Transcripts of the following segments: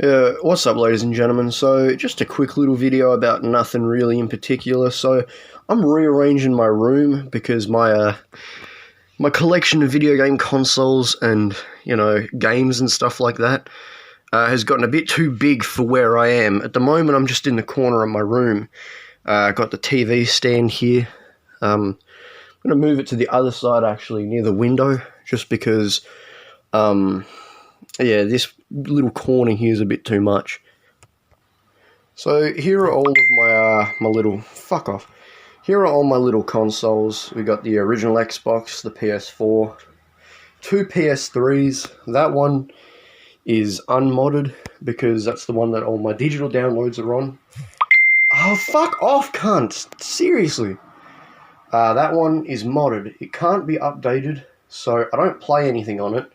What's up, ladies and gentlemen? So, just a quick little video about nothing really in particular. So, I'm rearranging my room because my collection of video game consoles and, games and stuff like that has gotten a bit too big for where I am. At the moment, I'm just in the corner of my room. Got the TV stand here. I'm going to move it to the other side, actually, near the window, just because, this little corner here is a bit too much. So here are all of my little... Fuck off. Here are all my little consoles. We got the original Xbox, the PS4, two PS3s. That one is unmodded because that's the one that all my digital downloads are on. Oh, fuck off, cunt. Seriously. That one is modded. It can't be updated, so I don't play anything on it.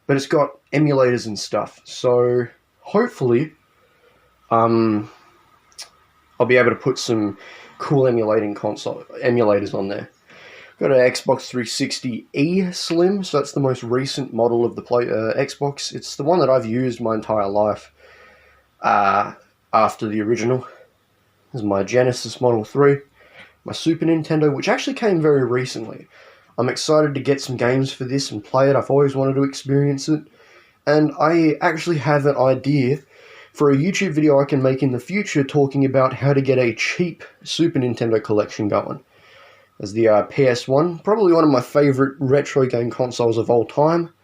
But it's got emulators and stuff. So hopefully I'll be able to put some cool emulators on there. Got an Xbox 360e Slim, so that's the most recent model of the Xbox. It's the one that I've used my entire life after the original. This is my Genesis Model 3, my Super Nintendo, which actually came very recently. I'm excited to get some games for this and play it. I've always wanted to experience it. And I actually have an idea for a YouTube video I can make in the future talking about how to get a cheap Super Nintendo collection going. As the PS1, probably one of my favorite retro game consoles of all time.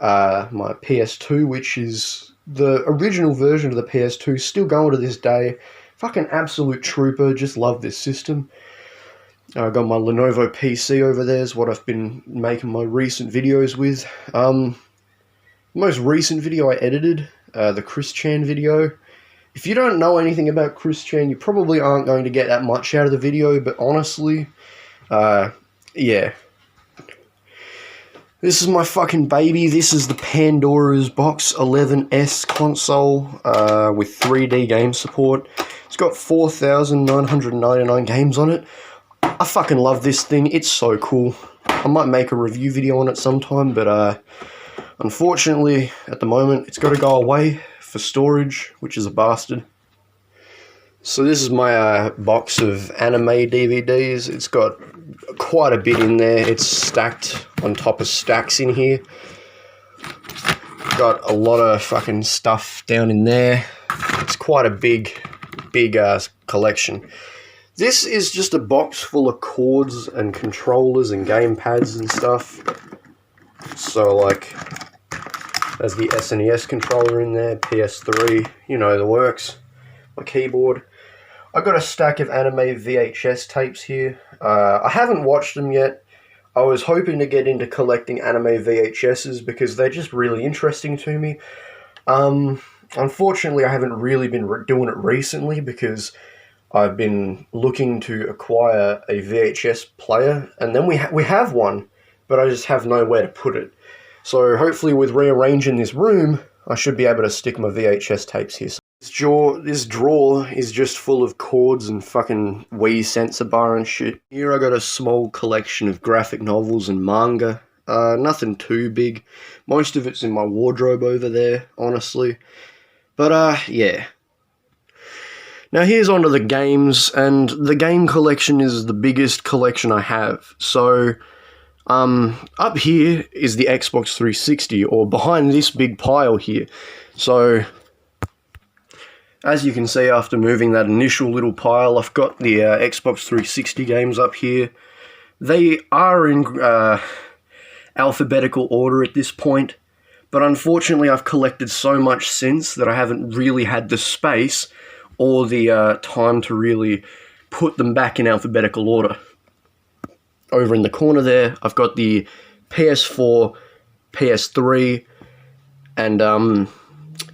My PS2, which is the original version of the PS2, still going to this day. Fucking absolute trooper, just love this system. I got my Lenovo PC over there, is what I've been making my recent videos with. Most recent video I edited, the Chris Chan video. If you don't know anything about Chris Chan, you probably aren't going to get that much out of the video, but honestly, yeah. This is my fucking baby. This is the Pandora's Box 11S console with 3D game support. It's got 4,999 games on it. I fucking love this thing. It's so cool. I might make a review video on it sometime, but unfortunately, at the moment, it's got to go away for storage, which is a bastard. So this is my box of anime DVDs. It's got quite a bit in there. It's stacked on top of stacks in here. Got a lot of fucking stuff down in there. It's quite a big collection. This is just a box full of cords and controllers and game pads and stuff. So, like, there's the SNES controller in there, PS3, you know the works. My keyboard. I got a stack of anime VHS tapes here. I haven't watched them yet. I was hoping to get into collecting anime VHSs because they're just really interesting to me. Unfortunately, I haven't really been doing it recently because I've been looking to acquire a VHS player, and then we have one, but I just have nowhere to put it. So hopefully with rearranging this room, I should be able to stick my VHS tapes here. This drawer is just full of cords and fucking Wii sensor bar and shit. Here I got a small collection of graphic novels and manga. Nothing too big. Most of it's in my wardrobe over there, honestly. But yeah. Now here's onto the games, and the game collection is the biggest collection I have. So, up here is the Xbox 360, or behind this big pile here. So, as you can see after moving that initial little pile, I've got the Xbox 360 games up here. They are in alphabetical order at this point, but unfortunately I've collected so much since that I haven't really had the space or the time to really put them back in alphabetical order. Over in the corner there, I've got the PS4, PS3, and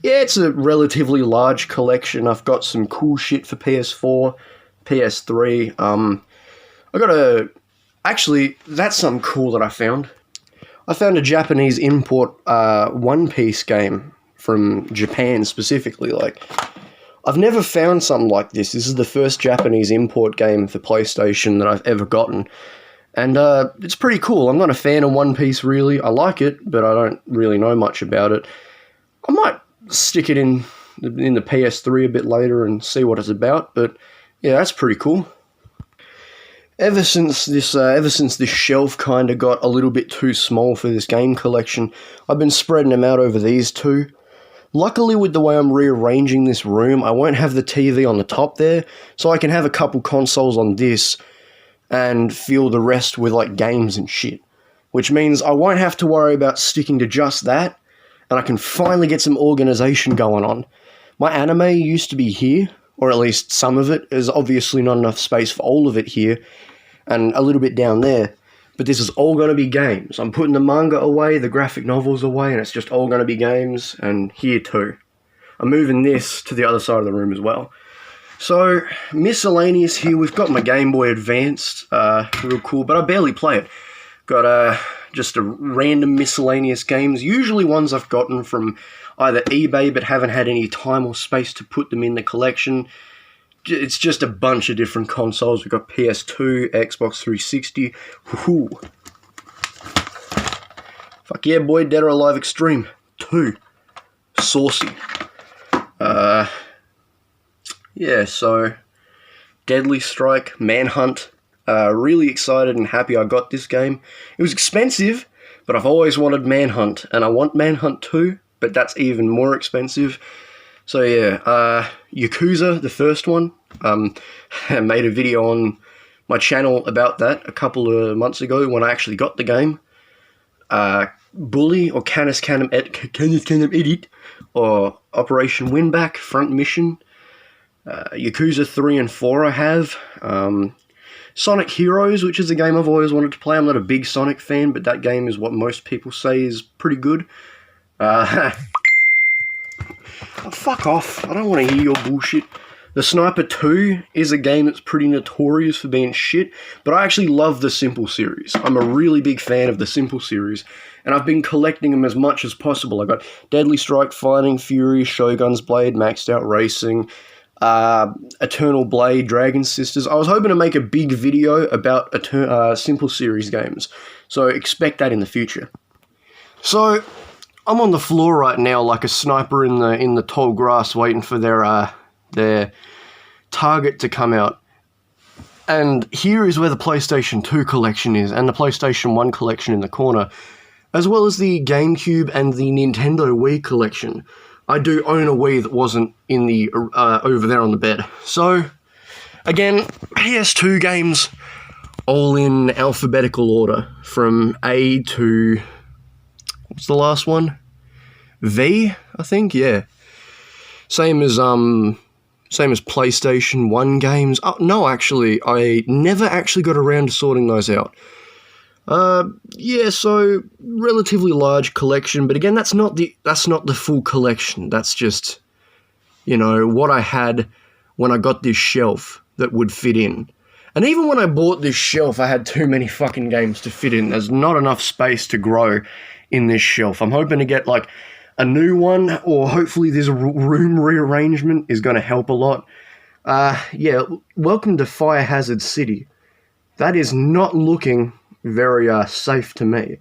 yeah, it's a relatively large collection. I've got some cool shit for PS4, PS3. Actually, that's something cool that I found. I found a Japanese import One Piece game from Japan specifically, like... I've never found something like this. This is the first Japanese import game for PlayStation that I've ever gotten. And it's pretty cool. I'm not a fan of One Piece, really. I like it, but I don't really know much about it. I might stick it in the PS3 a bit later and see what it's about. But yeah, that's pretty cool. Ever since this shelf kind of got a little bit too small for this game collection, I've been spreading them out over these two. Luckily, with the way I'm rearranging this room, I won't have the TV on the top there, so I can have a couple consoles on this and fill the rest with like games and shit. Which means I won't have to worry about sticking to just that, and I can finally get some organization going on. My anime used to be here, or at least some of it. There's obviously not enough space for all of it here, and a little bit down there. But this is all going to be games. I'm putting the manga away, the graphic novels away, and it's just all going to be games, and here too. I'm moving this to the other side of the room as well. So, miscellaneous here, we've got my Game Boy Advanced, real cool, but I barely play it. Got just a random miscellaneous games, usually ones I've gotten from either eBay but haven't had any time or space to put them in the collection. It's just a bunch of different consoles. We've got PS2, Xbox 360. Woohoo! Fuck yeah, boy, Dead or Alive Extreme 2. Saucy. Yeah, so Deadly Strike, Manhunt. Really excited and happy I got this game. It was expensive, but I've always wanted Manhunt, and I want Manhunt 2, but that's even more expensive. So yeah, Yakuza, the first one. I made a video on my channel about that a couple of months ago when I actually got the game. Bully, or Canis Canem Edit, or Operation Winback, Front Mission. Yakuza 3 and 4 I have. Sonic Heroes, which is a game I've always wanted to play. I'm not a big Sonic fan, but that game is what most people say is pretty good. Oh, fuck off. I don't want to hear your bullshit. The Sniper 2 is a game that's pretty notorious for being shit, but I actually love the Simple series. I'm a really big fan of the Simple series, and I've been collecting them as much as possible. I got Deadly Strike, Fighting Fury, Shogun's Blade, Maxed Out Racing, Eternal Blade, Dragon Sisters. I was hoping to make a big video about Simple series games, so expect that in the future. So, I'm on the floor right now like a sniper in the tall grass waiting for their target to come out. And here is where the PlayStation 2 collection is, and the PlayStation 1 collection in the corner, as well as the GameCube and the Nintendo Wii collection. I do own a Wii that wasn't in the over there on the bed. So, again, PS2 games, all in alphabetical order, from A to... what's the last one? V, I think, yeah. Same as PlayStation 1 games. Oh, no, actually, I never actually got around to sorting those out. Yeah, so relatively large collection, but again, that's not the full collection. That's just, you know, what I had when I got this shelf that would fit in. And even when I bought this shelf, I had too many fucking games to fit in. There's not enough space to grow in this shelf. I'm hoping to get, like, a new one, or hopefully this room rearrangement is going to help a lot. Yeah, welcome to Fire Hazard City. That is not looking very safe to me.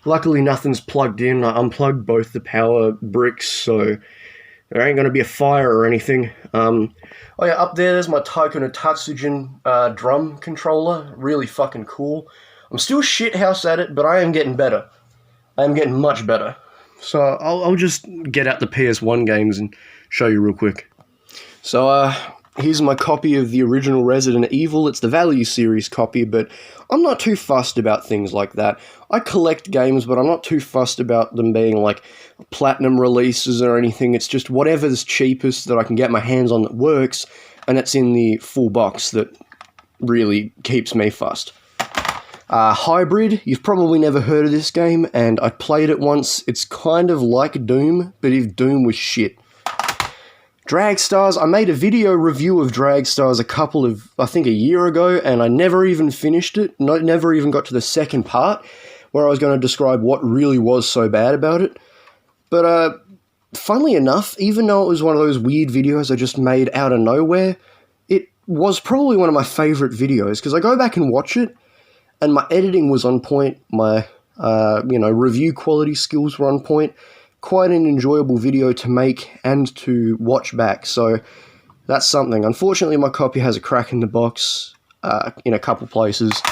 Luckily, nothing's plugged in. I unplugged both the power bricks, so there ain't going to be a fire or anything. Oh yeah, up there's my Taiko no Tatsujin drum controller. Really fucking cool. I'm still shithouse at it, but I am getting better. I am getting much better. So I'll just get out the PS1 games and show you real quick. So here's my copy of the original Resident Evil. It's the Value Series copy, but I'm not too fussed about things like that. I collect games, but I'm not too fussed about them being like platinum releases or anything. It's just whatever's cheapest that I can get my hands on that works, and it's in the full box that really keeps me fussed. Hybrid, you've probably never heard of this game, and I played it once. It's kind of like Doom, but if Doom was shit. Dragstars, I made a video review of Dragstars a year ago, and I never even finished it. Never even got to the second part, where I was going to describe what really was so bad about it. But, funnily enough, even though it was one of those weird videos I just made out of nowhere, it was probably one of my favourite videos, because I go back and watch it, and my editing was on point, my, review quality skills were on point, quite an enjoyable video to make and to watch back, so that's something. Unfortunately, my copy has a crack in the box in a couple places.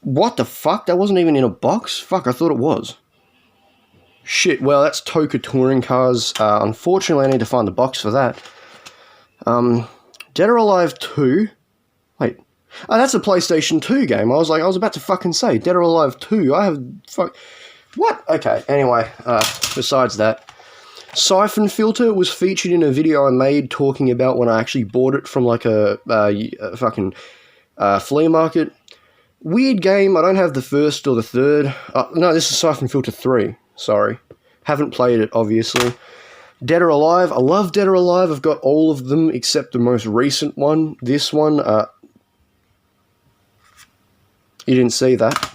What the fuck? That wasn't even in a box? Fuck, I thought it was. Shit, well, that's Toka Touring Cars. Unfortunately, I need to find the box for that. Dead or Alive 2? Wait. Oh, that's a PlayStation 2 game. I was about to fucking say, Dead or Alive 2. I have... What? Okay, anyway, besides that. Siphon Filter was featured in a video I made talking about when I actually bought it from like a fucking flea market. Weird game. I don't have the first or the third. No, this is Siphon Filter 3. Sorry. Haven't played it, obviously. Dead or Alive. I love Dead or Alive. I've got all of them except the most recent one. This one. You didn't see that.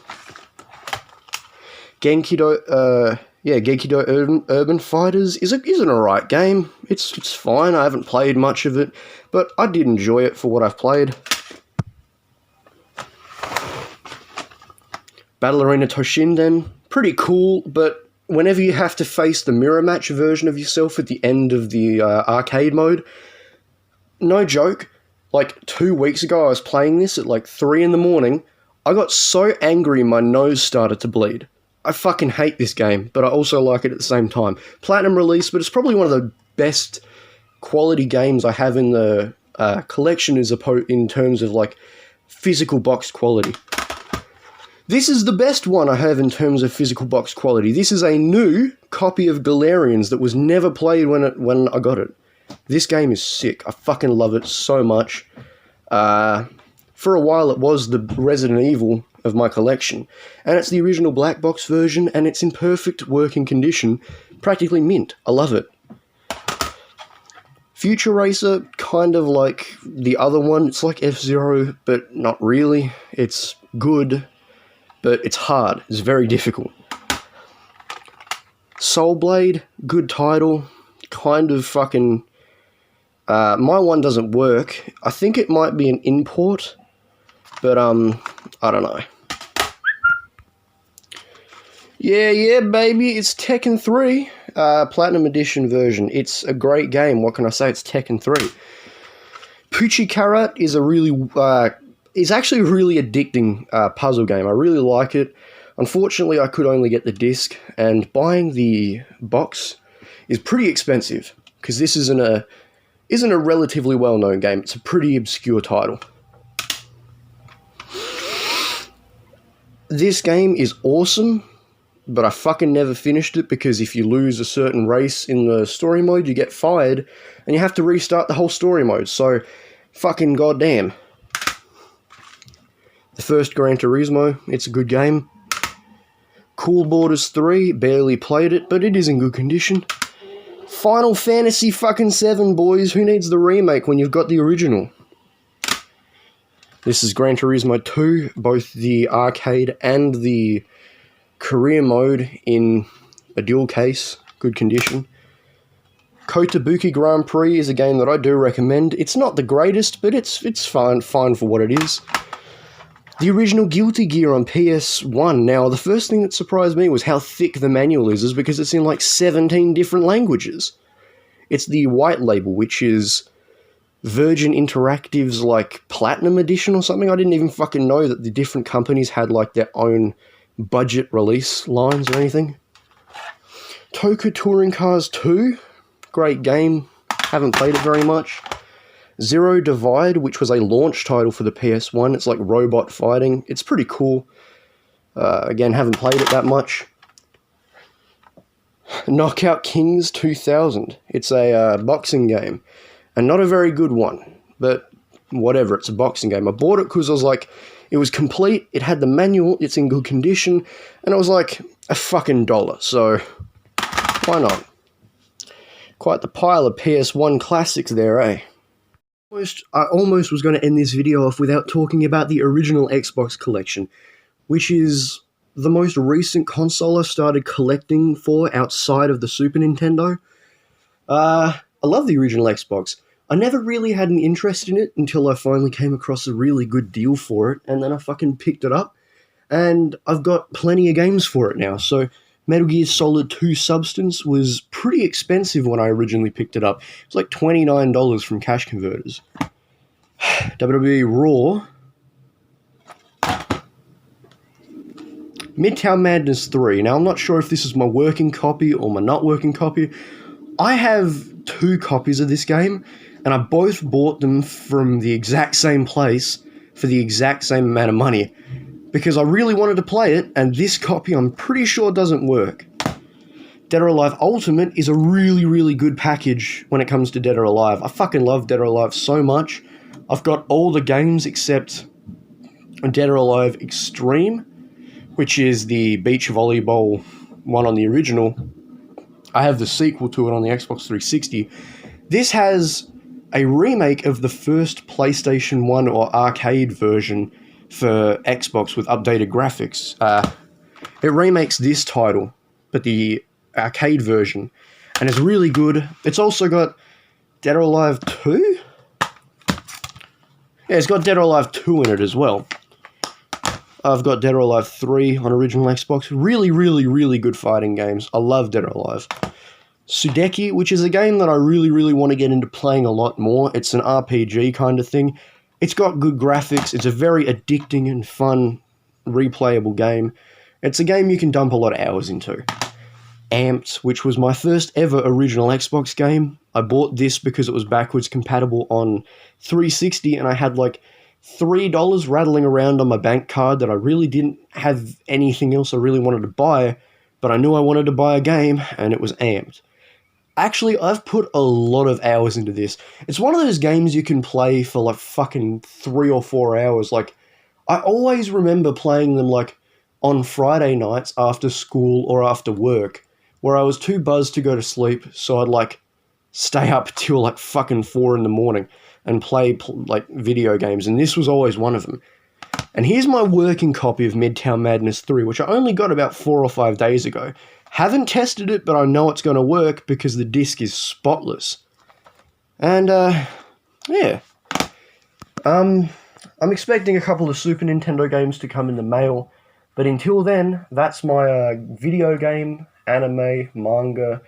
Genkido, Genkido Urban Fighters is an alright game. It's fine. I haven't played much of it, but I did enjoy it for what I've played. Battle Arena Toshinden, pretty cool, but whenever you have to face the mirror match version of yourself at the end of the arcade mode, no joke, like 2 weeks ago I was playing this at like 3 in the morning. I got so angry my nose started to bleed. I fucking hate this game, but I also like it at the same time. Platinum release, but it's probably one of the best quality games I have in the collection in terms of like physical box quality. This is the best one I have in terms of physical box quality. This is a new copy of Galarians that was never played when I got it. This game is sick. I fucking love it so much. For a while it was the Resident Evil of my collection, and it's the original black box version, and it's in perfect working condition, practically mint. I love it. Future Racer, kind of like the other one. It's like F-Zero, but not really. It's good, but it's hard. It's very difficult. Soul Blade, good title. Kind of fucking... my one doesn't work. I think it might be an import, but, I don't know. Yeah, baby, it's Tekken 3, Platinum Edition version. It's a great game. What can I say? It's Tekken 3. Pucci Karat is is actually a really addicting puzzle game. I really like it. Unfortunately, I could only get the disc, and buying the box is pretty expensive, because this isn't a relatively well-known game. It's a pretty obscure title. This game is awesome, but I fucking never finished it, because if you lose a certain race in the story mode, you get fired, and you have to restart the whole story mode, so fucking goddamn. The first Gran Turismo, it's a good game. Cool Borders 3, barely played it, but it is in good condition. Final Fantasy fucking 7, boys. Who needs the remake when you've got the original? This is Gran Turismo 2, both the arcade and the career mode in a dual case, good condition. Kotobuki Grand Prix is a game that I do recommend. It's not the greatest, but it's fine for what it is. The original Guilty Gear on PS1. Now, the first thing that surprised me was how thick the manual is because it's in like 17 different languages. It's the white label, which is Virgin Interactive's like Platinum Edition or something. I didn't even fucking know that the different companies had like their own budget release lines or anything. Toka Touring Cars 2, great game. Haven't played it very much. Zero Divide, which was a launch title for the PS1. It's like robot fighting. It's pretty cool. Again, haven't played it that much. Knockout Kings 2000. It's a boxing game. And not a very good one. But whatever, it's a boxing game. I bought it because I was like, it was complete, it had the manual, it's in good condition, and it was like a fucking $1. So, why not? Quite the pile of PS1 classics there, eh? I almost was going to end this video off without talking about the original Xbox collection, which is the most recent console I started collecting for outside of the Super Nintendo. I love the original Xbox. I never really had an interest in it until I finally came across a really good deal for it, and then I fucking picked it up, and I've got plenty of games for it now, so Metal Gear Solid 2 Substance was pretty expensive when I originally picked it up. It was like $29 from Cash Converters. WWE Raw. Midtown Madness 3. Now, I'm not sure if this is my working copy or my not working copy. I have 2 copies of this game, and I both bought them from the exact same place for the exact same amount of money, because I really wanted to play it, and this copy I'm pretty sure doesn't work. Dead or Alive Ultimate is a really, really good package when it comes to Dead or Alive. I fucking love Dead or Alive so much. I've got all the games except Dead or Alive Extreme, which is the beach volleyball one on the original. I have the sequel to it on the Xbox 360. This has a remake of the first PlayStation 1 or arcade version for Xbox with updated graphics. It remakes this title, but the arcade version, and it's really good. It's also got Dead or Alive 2? Yeah, it's got Dead or Alive 2 in it as well. I've got Dead or Alive 3 on original Xbox. Really, really, really good fighting games. I love Dead or Alive. Sudeki, which is a game that I really, really want to get into playing a lot more. It's an RPG kind of thing. It's got good graphics. It's a very addicting and fun, replayable game. It's a game you can dump a lot of hours into. Amped, which was my first ever original Xbox game. I bought this because it was backwards compatible on 360, and I had like $3 rattling around on my bank card that I really didn't have anything else I really wanted to buy, but I knew I wanted to buy a game, and it was Amped. Actually, I've put a lot of hours into this. It's one of those games you can play for like fucking 3 or 4 hours. Like, I always remember playing them like on Friday nights after school or after work, where I was too buzzed to go to sleep, so I'd like stay up till like fucking 4 in the morning and play like video games, and this was always one of them. And here's my working copy of Midtown Madness 3, which I only got about 4 or 5 days ago. Haven't tested it, but I know it's going to work because the disc is spotless. And, yeah. I'm expecting a couple of Super Nintendo games to come in the mail, but until then, that's my video game, anime, manga,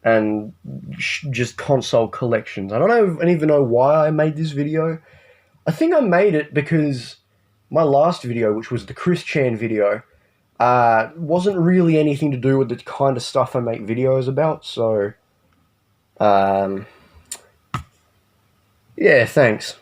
and just console collections. I don't even know why I made this video. I think I made it because my last video, which was the Chris Chan video, wasn't really anything to do with the kind of stuff I make videos about, so, yeah, thanks.